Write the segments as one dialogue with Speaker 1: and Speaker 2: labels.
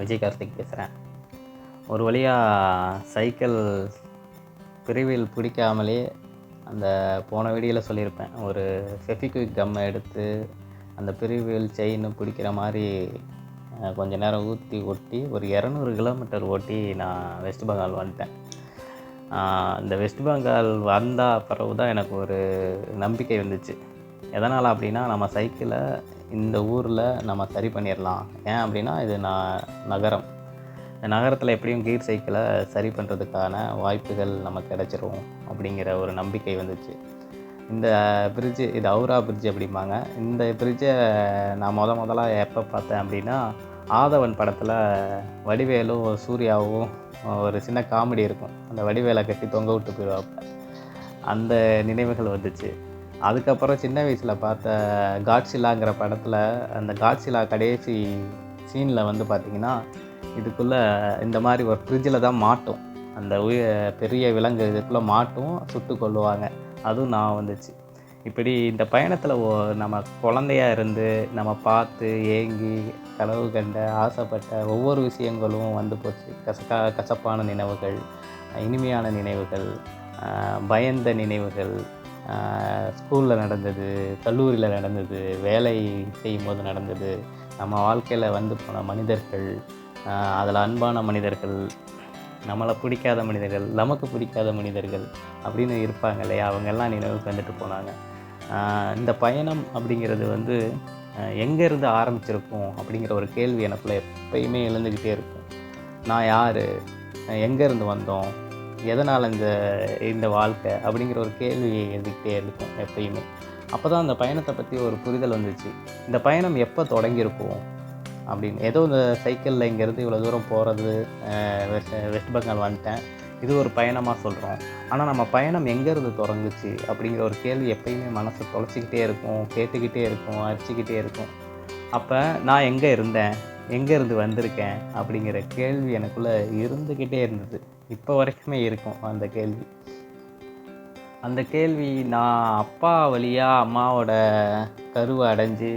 Speaker 1: விஜய் கார்த்திக் பேசுகிறேன். ஒரு வழியாக சைக்கிள் பிரிவில் பிடிக்காமலே அந்த போன வீடியோவில் சொல்லியிருப்பேன், ஒரு ஃபெவிக்விக் கம்மை எடுத்து அந்த பிரிவில் செயின் பிடிக்கிற மாதிரி கொஞ்ச நேரம் ஊற்றி ஒட்டி ஒரு 200 கிலோமீட்டர் ஓட்டி நான் வெஸ்ட் பெங்கால் வந்துட்டேன். இந்த வெஸ்ட் பெங்கால் வந்த பிறகு தான் எனக்கு ஒரு நம்பிக்கை வந்துச்சு. எதனால் அப்படின்னா, நம்ம சைக்கிளை இந்த ஊரில் நம்ம சரி பண்ணிடலாம். ஏன் அப்படின்னா, இது நகரம். இந்த நகரத்தில் எப்படியும் கீர் சைக்கிளை சரி பண்ணுறதுக்கான வாய்ப்புகள் நமக்கு கிடச்சிரும் அப்படிங்கிற ஒரு நம்பிக்கை வந்துச்சு. இந்த பிரிட்ஜு, இது ஹவுரா பிரிட்ஜ் அப்படிம்பாங்க. இந்த பிரிட்ஜை நான் முதலாக எப்போ பார்த்தேன் அப்படின்னா, ஆதவன் படத்தில் வடிவேலும் சூர்யாவும் ஒரு சின்ன காமெடி இருக்கும். அந்த வடிவேலை கட்டி தொங்க விட்டு போயிடுவாங்க. அந்த நினைவுகள் வந்துச்சு. அதுக்கப்புறம் சின்ன வயசில் பார்த்த காட்ஸில்லாங்கிற படத்தில் அந்த காட்ஸில்லா கடைசி சீனில் வந்து பார்த்திங்கன்னா, இதுக்குள்ளே இந்த மாதிரி ஒரு ஃப்ரிட்ஜில் தான் மாட்டும். அந்த பெரிய விலங்கு இதுக்குள்ளே மாட்டும், சுட்டு கொள்ளுவாங்க. அதுவும் நான் வந்துச்சு. இப்படி இந்த பயணத்தில் நம்ம குழந்தையாக இருந்து நம்ம பார்த்து ஏங்கி கனவு கண்ட ஆசைப்பட்ட ஒவ்வொரு விஷயங்களும் வந்து போச்சு. கசப்பான நினைவுகள், இனிமையான நினைவுகள், பயந்த நினைவுகள், ஸ்கூலில் நடந்தது, கல்லூரியில் நடந்தது, வேலை செய்யும்போது நடந்தது, நம்ம வாழ்க்கையில் வந்து போன மனிதர்கள், அதில் அன்பான மனிதர்கள், நம்மளை பிடிக்காத மனிதர்கள், நமக்கு பிடிக்காத மனிதர்கள் அப்படின்னு இருப்பாங்க இல்லையா, அவங்கெல்லாம் நினைவுக்கு வந்துட்டு போனாங்க. இந்த பயணம் அப்படிங்கிறது வந்து எங்கேருந்து ஆரம்பிச்சிருக்கும் அப்படிங்கிற ஒரு கேள்வி எனக்குள்ளே எப்பயுமே எழுந்துக்கிட்டே இருக்கும். நான் யார், எங்கேருந்து வந்தோம், எதனால் இந்த வாழ்க்கை அப்படிங்கிற ஒரு கேள்வி எழுதிக்கிட்டே இருக்கும் எப்பயுமே. அப்போ தான் அந்த பயணத்தை பற்றி ஒரு புரிதல் வந்துச்சு. இந்த பயணம் எப்போ தொடங்கியிருக்கும் அப்படின்னு. ஏதோ இந்த சைக்கிளில் இங்கேருந்து இவ்வளோ தூரம் போகிறது, வெஸ்ட் பெங்கால் வந்துட்டேன், இது ஒரு பயணமாக சொல்கிறோம். ஆனால் நம்ம பயணம் எங்கேருந்து தொடங்குச்சு அப்படிங்கிற ஒரு கேள்வி எப்பயுமே மனசை தொலைச்சிக்கிட்டே இருக்கும், கேட்டுக்கிட்டே இருக்கும், அடிச்சுக்கிட்டே இருக்கும். அப்போ நான் எங்கே இருந்தேன், எங்கேருந்து வந்திருக்கேன் அப்படிங்கிற கேள்வி எனக்குள்ளே இருந்துக்கிட்டே இருந்தது. இப்போ வரைக்குமே இருக்கும் அந்த கேள்வி. அந்த கேள்வி நான் அப்பா வழியாக அம்மாவோட கருவை அடைஞ்சு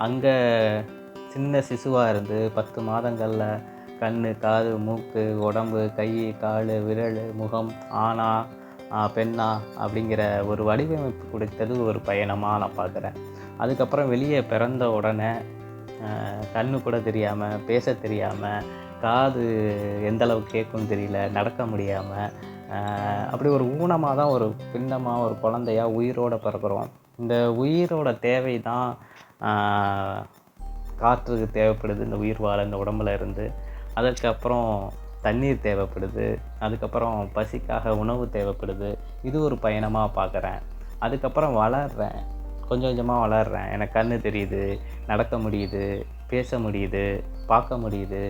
Speaker 1: அங்கே சின்ன சிசுவாக இருந்து 10 மாதங்களில் கண், காது, மூக்கு, உடம்பு, கை, கால், விரல், முகம், ஆணா பெண்ணா அப்படிங்கிற ஒரு வடிவமைப்பு கொடுத்தது ஒரு பயணமாக நான் பார்க்குறேன். அதுக்கப்புறம் வெளியே பிறந்த உடனே கண்ணு கூட தெரியாமல், பேச தெரியாமல், காது எந்தளவுக்கு கேட்கும்னு தெரியல, நடக்க முடியாமல், அப்படி ஒரு ஊனமாக தான் ஒரு பிண்டமாக ஒரு குழந்தையாக உயிரோடு பிறக்கிறோம். இந்த உயிரோட தேவை தான் காற்றுக்கு தேவைப்படுது, இந்த உயிர் வாழ இந்த உடம்புல இருந்து. அதுக்கப்புறம் தண்ணீர் தேவைப்படுது, அதுக்கப்புறம் பசிக்காக உணவு தேவைப்படுது. இது ஒரு பயணமாக பார்க்குறேன். அதுக்கப்புறம் வளர்கிறேன், கொஞ்சம் கொஞ்சமாக வளர்கிறேன். எனக்கு கண் தெரியுது, நடக்க முடியுது, பேச முடியுது, பார்க்க முடியுது,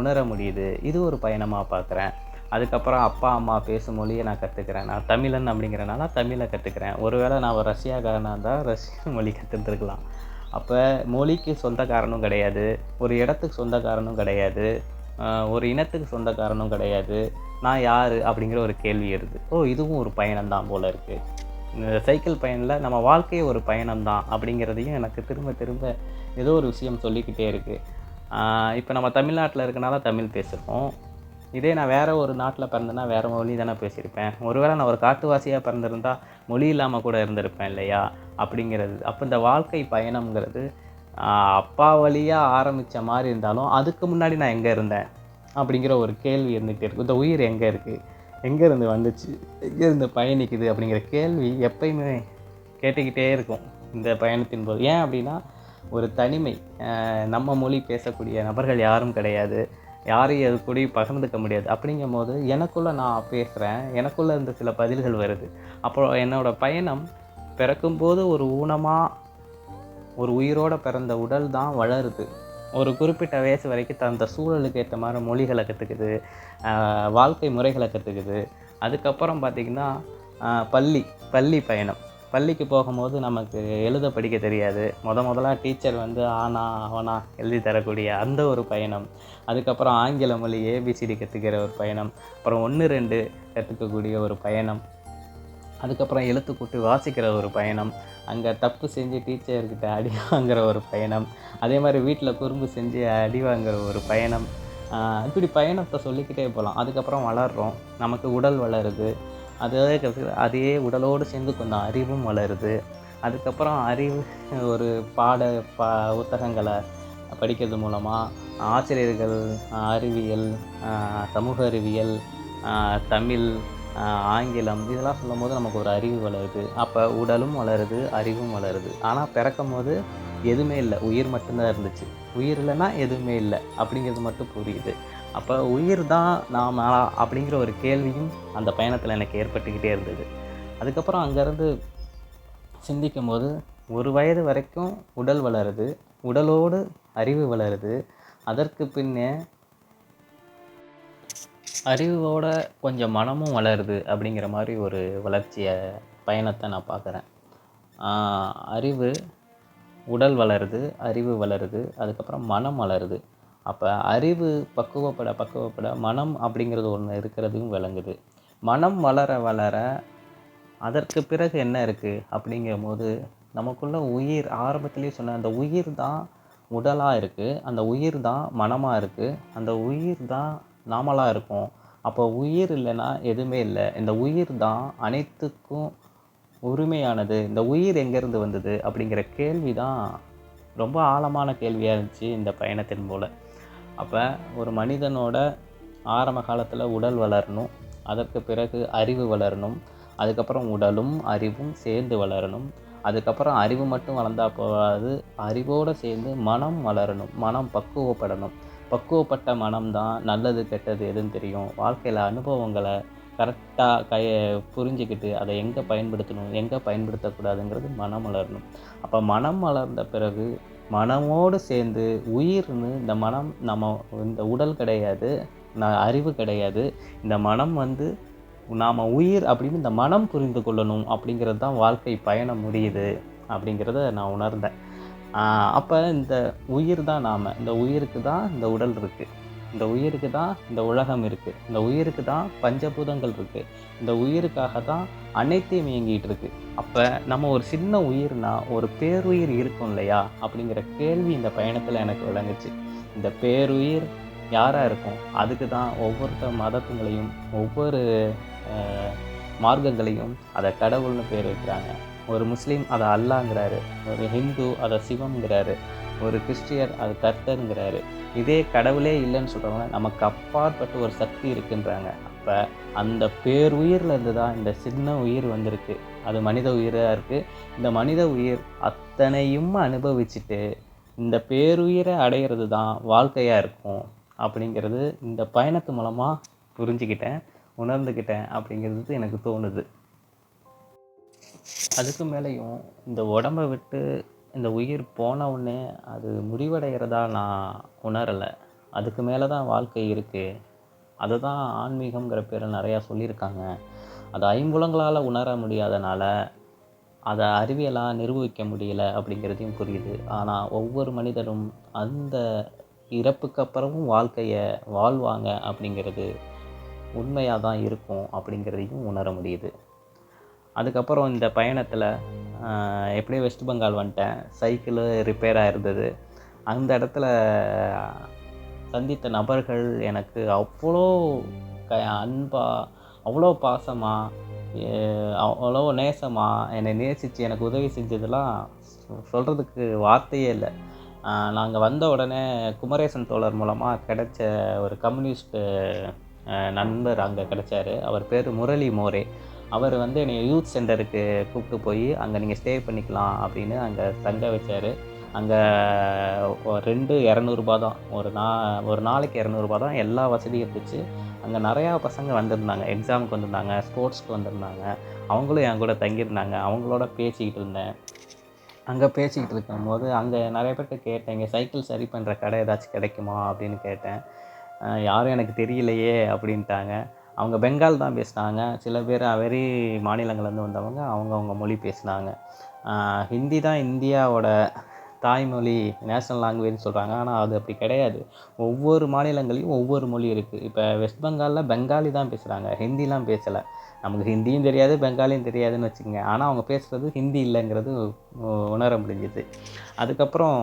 Speaker 1: உணர முடியுது. இது ஒரு பயணமாக பார்க்குறேன். அதுக்கப்புறம் அப்பா அம்மா பேசும் மொழியை நான் கற்றுக்கிறேன். நான் தமிழன் அப்படிங்கிறனால தமிழை கற்றுக்கிறேன். ஒருவேளை நான் ஒரு ரஷ்யாக்காரனாக இருந்தால் ரஷ்யன் மொழி கற்றுருந்துருக்கலாம். அப்போ மொழிக்கு சொந்தக்காரனும் கிடையாது, ஒரு இடத்துக்கு சொந்தக்காரனும் கிடையாது, ஒரு இனத்துக்கு சொந்தக்காரனும் கிடையாது. நான் யார் அப்படிங்கிற ஒரு கேள்வி வருது. இதுவும் ஒரு பயணம்தான் போல் இருக்குது. இந்த சைக்கிள் பயணில் நம்ம வாழ்க்கையே ஒரு பயணம்தான் அப்படிங்கிறதையும் எனக்கு திரும்ப திரும்ப ஏதோ ஒரு விஷயம் சொல்லிக்கிட்டே இருக்குது. இப்போ நம்ம தமிழ்நாட்டில் இருக்கனால தமிழ் பேசுகிறோம். இதே நான் வேறு ஒரு நாட்டில் பிறந்தேன்னா வேறு மொழி தானே பேசியிருப்பேன். ஒருவேளை நான் ஒரு காட்டுவாசியாக பிறந்திருந்தால் மொழி இல்லாமல் கூட இருந்திருப்பேன் இல்லையா அப்படிங்கிறது. அப்போ இந்த வாழ்க்கை பயணம்ங்கிறது அப்பா வழியாக ஆரம்பித்த மாதிரி இருந்தாலும் அதுக்கு முன்னாடி நான் எங்கே இருந்தேன் அப்படிங்கிற ஒரு கேள்வி இருந்துகிட்டே இருக்கும். இந்த உயிர் எங்கே இருக்குது, எங்கேருந்து வந்துச்சு, எங்கேருந்து பயணிக்குது அப்படிங்கிற கேள்வி எப்பயுமே கேட்டுக்கிட்டே இருக்கும் இந்த பயணத்தின் போது. ஏன் அப்படின்னா, ஒரு தனிமை, நம்ம மொழி பேசக்கூடிய நபர்கள் யாரும் கிடையாது, யாரையும் அது கூட பகிர்ந்துக்க முடியாது. அப்படிங்கும் போது எனக்குள்ளே நான் பேசுகிறேன், எனக்குள்ளே இந்த சில பதில்கள் வருது. அப்புறம் என்னோடய பயணம் பிறக்கும்போது ஒரு ஊனமாக ஒரு உயிரோடு பிறந்த உடல் தான் வளருது. ஒரு குறிப்பிட்ட வயசு வரைக்கும் அந்த சூழலுக்கு ஏற்ற மாதிரி மொழிகளை கற்றுக்குது, வாழ்க்கை முறைகளை கற்றுக்குது. அதுக்கப்புறம் பார்த்திங்கன்னா பள்ளி பயணம். பள்ளிக்கு போகும்போது நமக்கு எழுத படிக்க தெரியாது. முதலாக டீச்சர் வந்து ஆனா அவனா எழுதி தரக்கூடிய அந்த ஒரு பயணம். அதுக்கப்புறம் ஆங்கில மொழி ஏபிசிடி கற்றுக்கிற ஒரு பயணம். அப்புறம் 1, 2 கற்றுக்கக்கூடிய ஒரு பயணம். அதுக்கப்புறம் எழுத்து கூட்டி வாசிக்கிற ஒரு பயணம். அங்கே தப்பு செஞ்சு டீச்சர்கிட்ட அடி வாங்குற ஒரு பயணம், அதே மாதிரி வீட்டில் குறும்பு செஞ்சு அடி வாங்குற ஒரு பயணம். இப்படி பயணத்தை சொல்லிக்கிட்டே போகலாம். அதுக்கப்புறம் வளர்கிறோம், நமக்கு உடல் வளருது, அதே உடலோடு சேர்ந்து கொஞ்சம் அறிவும் வளருது. அதுக்கப்புறம் அறிவு ஒரு பாட புத்தகங்களை படிக்கிறது மூலமாக ஆசிரியர்கள், அறிவியல், சமூக அறிவியல், தமிழ், ஆங்கிலம் இதெல்லாம் சொல்லும்போது நமக்கு ஒரு அறிவு வளருது. அப்போ உடலும் வளருது, அறிவும் வளருது. ஆனால் பிறக்கும் போது எதுவுமே இல்லை, உயிர் மட்டும்தான் இருந்துச்சு. உயிர் இல்லைன்னா எதுவுமே இல்லை அப்படிங்கிறது மட்டும் புரியுது. அப்போ உயிர் தான் நாம அப்படிங்கிற ஒரு கேள்வியும் அந்த பயணத்தில் எனக்கு ஏற்பட்டுக்கிட்டே இருந்தது. அதுக்கப்புறம் அங்கேருந்து சிந்திக்கும் போது ஒரு வயது வரைக்கும் உடல் வளருது, உடலோடு அறிவு வளருது. அதற்கு பின்னே அறிவோட கொஞ்சம் மனமும் வளருது அப்படிங்கிற மாதிரி ஒரு பயணத்தை நான் பார்க்குறேன். அறிவு, உடல் வளருது, அறிவு வளருது, அதுக்கப்புறம் மனம் வளருது. அப்போ அறிவு பக்குவப்பட மனம் அப்படிங்கிறது ஒன்று இருக்கிறதும் விளங்குது. மனம் வளர வளர அதற்கு பிறகு என்ன இருக்குது அப்படிங்கும்போது நமக்குள்ள உயிர், ஆரம்பத்திலேயே சொன்ன அந்த உயிர் தான் உடலாக இருக்குது, அந்த உயிர் தான் மனமாக இருக்குது, அந்த உயிர் தான் நாமளாக இருக்கும். அப்போ உயிர் இல்லைன்னா எதுவுமே இல்லை. இந்த உயிர் தான் அனைத்துக்கும் உரிமையானது. இந்த உயிர் எங்கேருந்து வந்தது அப்படிங்கிற கேள்வி தான் ரொம்ப ஆழமான கேள்வியாக இருந்துச்சு இந்த பயணத்தின் போல். அப்போ ஒரு மனிதனோட ஆரம்ப காலத்தில் உடல் வளரணும், அதற்கு பிறகு அறிவு வளரணும், அதுக்கப்புறம் உடலும் அறிவும் சேர்ந்து வளரணும், அதுக்கப்புறம் அறிவு மட்டும் வளர்ந்தால் போகாது, அறிவோடு சேர்ந்து மனம் வளரணும், மனம் பக்குவப்படணும். பக்குவப்பட்ட மனம்தான் நல்லது கெட்டது எதுன்னு தெரியும், வாழ்க்கையில் அனுபவங்களை கரெக்டாக புரிஞ்சுக்கிட்டு அதை எங்கே பயன்படுத்தணும் எங்கே பயன்படுத்தக்கூடாதுங்கிறது மனம் வளரணும். அப்போ மனம் வளர்ந்த பிறகு மனமோடு சேர்ந்து உயிர்னு, இந்த மனம் இந்த உடல் கிடையாது, அறிவு கிடையாது, இந்த மனம் நாம் உயிர் அப்படின்னு இந்த மனம் புரிந்து கொள்ளணும் அப்படிங்கிறது தான் வாழ்க்கை பயணம் முடியுது அப்படிங்கிறத நான் உணர்ந்தேன். அப்போ இந்த உயிர் தான் நாம், இந்த உயிருக்கு தான் இந்த உடல் இருக்குது, இந்த உயிருக்கு தான் இந்த உலகம் இருக்குது, இந்த உயிருக்கு தான் பஞ்சபூதங்கள் இருக்குது, இந்த உயிருக்காக தான் அனைத்தையும் இயங்கிட்டு இருக்கு. அப்போ நம்ம ஒரு சின்ன உயிர்னா ஒரு பேருயிர் இருக்கும் இல்லையா அப்படிங்கிற கேள்வி இந்த பயணத்தில் எனக்கு விளங்குச்சு. இந்த பேருயிர் யாராக இருக்கும்? அதுக்கு தான் ஒவ்வொருத்த மதத்துங்களையும் ஒவ்வொரு மார்க்கங்களையும் அதை கடவுள்னு பேர் வைக்கிறாங்க. ஒரு முஸ்லீம் அதை அல்லாங்கிறாரு, ஒரு ஹிந்து அதை சிவம்ங்கிறாரு, ஒரு கிறிஸ்டியர் அது கர்த்தருங்கிறாரு. இதே கடவுளே இல்லைன்னு சொல்கிறவங்க நமக்கு அப்பாற்பட்டு ஒரு சக்தி இருக்குன்றாங்க. அப்போ அந்த பேருயிர்லேருந்து தான் இந்த சின்ன உயிர் வந்திருக்கு, அது மனித உயிராக இருக்குது. இந்த மனித உயிர் அத்தனையும் அனுபவிச்சுட்டு இந்த பேருயிரை அடையிறது தான் வாழ்க்கையாக இருக்கும் அப்படிங்கிறது இந்த பயணத்து மூலமாக புரிஞ்சுக்கிட்டேன், உணர்ந்துக்கிட்டேன் அப்படிங்கிறது எனக்கு தோணுது. அதுக்கு மேலேயும் இந்த உடம்பை விட்டு இந்த உயிர் போன உடனே அது முடிவடைகிறதா நான் உணரலை. அதுக்கு மேலே தான் வாழ்க்கை இருக்குது. அதை தான் ஆன்மீகங்கிற பேரில் நிறையா சொல்லியிருக்காங்க. அதை ஐம்புலங்களால் உணர முடியாதனால அதை அறிவியலாக நிரூபிக்க முடியல அப்படிங்கிறதையும் புரியுது. ஆனால் ஒவ்வொரு மனிதரும் அந்த இறப்புக்கு அப்புறமும் வாழ்க்கையை வாழ்வாங்க அப்படிங்கிறது உண்மையாக தான் இருக்கும் அப்படிங்கிறதையும் உணர முடியுது. அதுக்கப்புறம் இந்த பயணத்தில் எப்படியும் வெஸ்ட் பெங்கால் வந்துட்டேன். சைக்கிளு ரிப்பேராக இருந்தது. அந்த இடத்துல சந்தித்த நபர்கள் எனக்கு அவ்வளோ அன்பாக, அவ்வளோ பாசமாக, அவ்வளோ நேசமாக என்னை நேசித்து எனக்கு உதவி செஞ்சதெல்லாம் சொல்கிறதுக்கு வார்த்தையே இல்லை. நாங்கள் வந்த உடனே குமரேசன் தோழர் மூலமாக கிடைச்ச ஒரு கம்யூனிஸ்ட்டு நண்பர் அங்கே கிடைச்சார். அவர் பேர் முரளி மோரே. அவர் என்னை யூத் சென்டருக்கு கூப்பிட்டு போய் அங்கே நீங்கள் ஸ்டே பண்ணிக்கலாம் அப்படின்னு அங்கே தங்க வச்சார். அங்கே 200 தான், ஒரு நாளைக்கு 200 தான், எல்லா வசதியும் இருந்துச்சு. அங்கே நிறையா பசங்க வந்திருந்தாங்க, எக்ஸாமுக்கு வந்திருந்தாங்க, ஸ்போர்ட்ஸ்க்கு வந்திருந்தாங்க. அவங்களும் என் கூட தங்கியிருந்தாங்க. அவங்களோட பேசிக்கிட்டு இருந்தேன். அங்கே பேசிக்கிட்டு இருக்கும்போது அங்கே நிறைய பேர்கிட்ட கேட்டேன், இங்கே சைக்கிள் சரி பண்ணுற கடை ஏதாச்சும் கிடைக்குமா அப்படின்னு கேட்டேன். யாரும் எனக்கு தெரியலையே அப்படின்ட்டாங்க. அவங்க பெங்கால் தான் பேசினாங்க. சில பேர் வெளி மாநிலங்கள்லேருந்து வந்தவங்க அவங்கவுங்க மொழி பேசினாங்க. ஹிந்தி தான் இந்தியாவோட தாய்மொழி நேஷ்னல் லாங்குவேஜ்னு சொல்கிறாங்க. ஆனால் அது அப்படி கிடையாது. ஒவ்வொரு மாநிலங்களையும் ஒவ்வொரு மொழி இருக்குது. இப்போ வெஸ்ட் பெங்காலில் பெங்காலி தான் பேசுகிறாங்க, ஹிந்திலாம் பேசலை. நமக்கு ஹிந்தியும் தெரியாது, பெங்காலியும் தெரியாதுன்னு வச்சுக்கோங்க. ஆனால் அவங்க பேசுகிறது ஹிந்தி இல்லைங்கிறது உணர முடிஞ்சுது. அதுக்கப்புறம்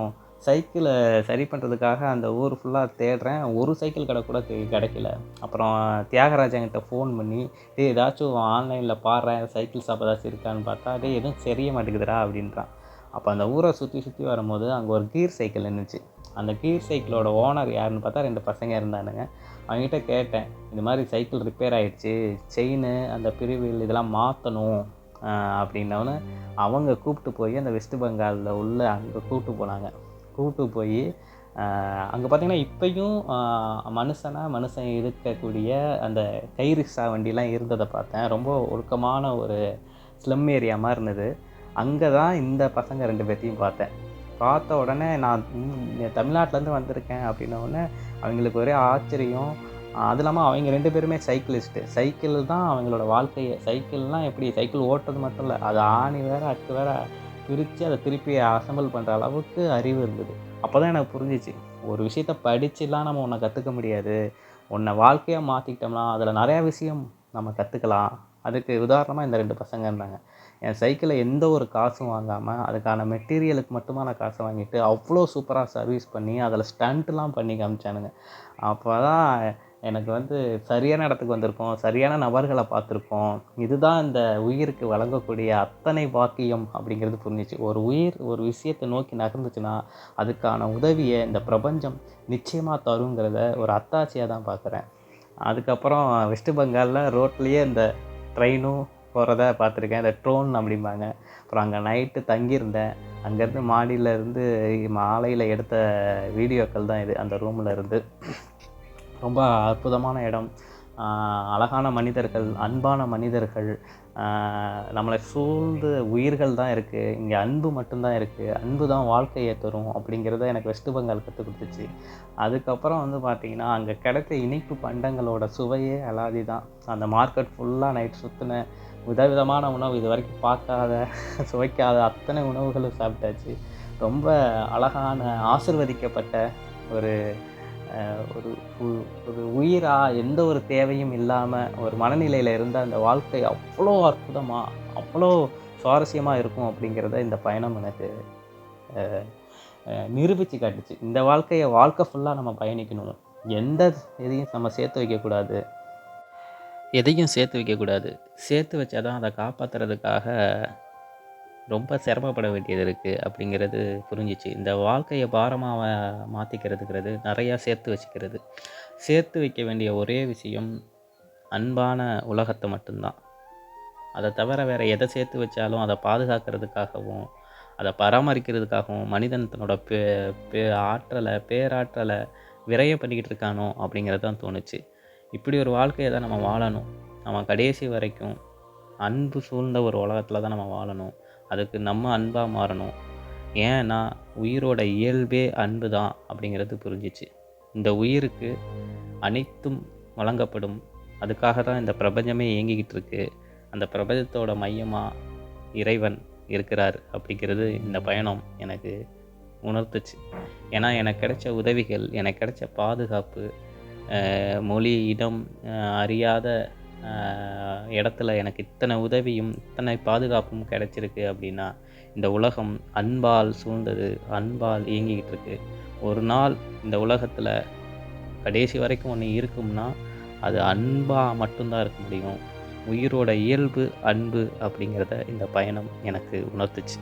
Speaker 1: சைக்கிளை சரி பண்ணுறதுக்காக அந்த ஊர் ஃபுல்லாக தேடுறேன். ஒரு சைக்கிள் கடை கூட கிடைக்கல. அப்புறம் தியாகராஜன்கிட்ட ஃபோன் பண்ணி, டேய் ஏதாச்சும் ஆன்லைனில் பாடுறேன், சைக்கிள் ஷாப் ஏதாச்சும் இருக்கான்னு பார்த்தா, டேய் எதுவும் தெரிய மாட்டேங்குதுடா அப்படின்றான். அப்போ அந்த ஊரை சுற்றி சுற்றி வரும்போது அங்கே ஒரு கீர் சைக்கிள் நின்றுச்சு. அந்த கீர் சைக்கிளோட ஓனர் யாருன்னு பார்த்தா 2 பசங்க இருந்தானுங்க. அவங்ககிட்ட கேட்டேன், இந்த மாதிரி சைக்கிள் ரிப்பேர் ஆகிடுச்சு, செயின் அந்த பிரிவில் இதெல்லாம் மாற்றணும் அப்படின்னோன்னு அவங்க கூப்பிட்டு போய் அந்த வெஸ்ட் பெங்காலில் உள்ள அங்கே கூப்பிட்டு போனாங்க. கூப்பிட்டு போய் அங்கே பார்த்திங்கன்னா இப்போயும் மனுஷன் இருக்கக்கூடிய அந்த கை ரிக்ஷா வண்டிலாம் இருந்ததை பார்த்தேன். ரொம்ப ஒழுக்கமான ஒரு ஸ்லம் ஏரியா மாதிரி இருந்தது. அங்கே தான் இந்த பசங்க 2 பேர்த்தையும் பார்த்தேன். பார்த்த உடனே நான் தமிழ்நாட்டிலேருந்து வந்திருக்கேன் அப்படின்னோடனே அவங்களுக்கு ஒரே ஆச்சரியம். அது இல்லாமல் அவங்க 2 பேருமே சைக்கிளிஸ்ட்டு. சைக்கிள் தான் அவங்களோட வாழ்க்கையே. சைக்கிள்னால் எப்படி, சைக்கிள் ஓட்டுறது மட்டும் இல்லை, அது ஆணி வேறு அட்டு வேறு பிரித்து அதை திருப்பி அசம்பிள் பண்ணுற அளவுக்கு அறிவு இருந்தது. அப்போ தான் எனக்கு புரிஞ்சிச்சு, ஒரு விஷயத்த படிச்சுலாம் நம்ம ஒன்றை கற்றுக்க முடியாது. ஒன்றை வாழ்க்கையாக மாற்றிக்கிட்டோம்னா அதில் நிறையா விஷயம் நம்ம கற்றுக்கலாம். அதுக்கு உதாரணமாக இந்த 2 பசங்க இருந்தாங்க. என் சைக்கிளை எந்த ஒரு காசும் வாங்காமல் அதுக்கான மெட்டீரியலுக்கு மட்டுமா நான் காசை வாங்கிட்டு அவ்வளோ சூப்பராக சர்வீஸ் பண்ணி அதில் ஸ்டண்ட்லாம் பண்ணி காமிச்சானுங்க. அப்போ தான் எனக்கு சரியான இடத்துக்கு வந்திருக்கோம், சரியான நபர்களை பார்த்துருக்கோம். இதுதான் இந்த உயிருக்கு வழங்கக்கூடிய அத்தனை பாக்கியம் அப்படிங்கிறது புரிஞ்சிச்சு. ஒரு உயிர் ஒரு விஷயத்தை நோக்கி நகர்ந்துச்சுன்னா அதுக்கான உதவியை இந்த பிரபஞ்சம் நிச்சயமாக தருங்கிறத ஒரு அத்தாட்சியாக தான் பார்க்குறேன். அதுக்கப்புறம் வெஸ்ட் பெங்காலில் ரோட்லேயே இந்த ட்ரெயினும் போகிறத பார்த்துருக்கேன், இந்த ட்ரோன் அப்படிம்பாங்க. அப்புறம் அங்கே நைட்டு தங்கியிருந்தேன். அங்கேருந்து மாடியில் இருந்து மாலையில் எடுத்த வீடியோக்கள் தான் இது. அந்த ரூமில் இருந்து ரொம்ப அற்புதமான இடம், அழகான மனிதர்கள், அன்பான மனிதர்கள், நம்மளை சூழ்ந்து உயிர்கள் தான் இருக்குது. இங்கே அன்பு மட்டும்தான் இருக்குது. அன்பு தான் வாழ்க்கையை தரும் அப்படிங்கிறத எனக்கு வெஸ்ட் பெங்கால் கற்றுக் கொடுத்துச்சு. அதுக்கப்புறம் பார்த்திங்கன்னா அங்கே கிடைத்த இனிப்பு பண்டங்களோட சுவையே அலாதி தான். அந்த மார்க்கெட் ஃபுல்லாக நைட் சுற்றினேன். விதவிதமான உணவு, இது வரைக்கும் பார்க்காத சுவைக்காத அத்தனை உணவுகளும் சாப்பிட்டாச்சு. ரொம்ப அழகான ஆசிர்வதிக்கப்பட்ட ஒரு ஒரு ஒரு உயிராக எந்த ஒரு தேவையும் இல்லாமல் ஒரு மனநிலையில் இருந்த அந்த வாழ்க்கை அவ்வளோ அற்புதமாக அவ்வளோ சுவாரஸ்யமாக இருக்கும் அப்படிங்கிறத இந்த பயணம் எனக்கு நிரூபித்து காட்டுச்சு. இந்த வாழ்க்கை ஃபுல்லாக நம்ம பயணிக்கணும், எந்த இதையும் நம்ம சேர்த்து வைக்கக்கூடாது, எதையும் சேர்த்து வைக்கக்கூடாது. சேர்த்து வச்சா தான் அதை காப்பாற்றுறதுக்காக ரொம்ப சிரமப்பட வேண்டியது இருக்குது அப்படிங்கிறது புரிஞ்சிச்சு. இந்த வாழ்க்கையை பாரமாக மாற்றிக்கிறதுங்கிறது நிறையா சேர்த்து வச்சுக்கிறது. சேர்த்து வைக்க வேண்டிய ஒரே விஷயம் அன்பான உலகத்தை மட்டும்தான். அதை தவிர வேறு எதை சேர்த்து வச்சாலும் அதை பாதுகாக்கிறதுக்காகவும் அதை பராமரிக்கிறதுக்காகவும் மனிதன் தன்னோட பேராற்றலை விரைய பண்ணிக்கிட்டு இருக்கானோ அப்படிங்கிறது தான் தோணுச்சு. இப்படி ஒரு வாழ்க்கையை தான் நம்ம வாழணும். நம்ம கடைசி வரைக்கும் அன்பு சூழ்ந்த ஒரு உலகத்தில் தான் நம்ம வாழணும். அதுக்கு நம்ம அன்பாக மாறணும். ஏன்னா உயிரோட இயல்பே அன்பு தான் அப்படிங்கிறது புரிஞ்சிச்சு. இந்த உயிருக்கு அனைத்தும் வழங்கப்படும். அதுக்காக தான் இந்த பிரபஞ்சமே இயங்கிக்கிட்டு இருக்கு. அந்த பிரபஞ்சத்தோட மையமாக இறைவன் இருக்கிறார் அப்படிங்கிறது இந்த பயணம் எனக்கு உணர்த்துச்சு. ஏன்னா எனக்கு கிடைச்ச உதவிகள், எனக்கு கிடைச்ச பாதுகாப்பு, மொழி இடம் அறியாத இடத்துல எனக்கு இத்தனை உதவியும் இத்தனை பாதுகாப்பும் கிடைச்சிருக்கு அப்படின்னா இந்த உலகம் அன்பால் சூழ்ந்தது, அன்பால் இயங்கிக்கிட்டு இருக்கு. ஒரு நாள் இந்த உலகத்தில் கடைசி வரைக்கும் ஒன்று இருக்கும்னா அது அன்பாக மட்டும்தான் இருக்க முடியும். உயிரோட இயல்பு அன்பு அப்படிங்கிறத இந்த பயணம் எனக்கு உணர்த்துச்சு.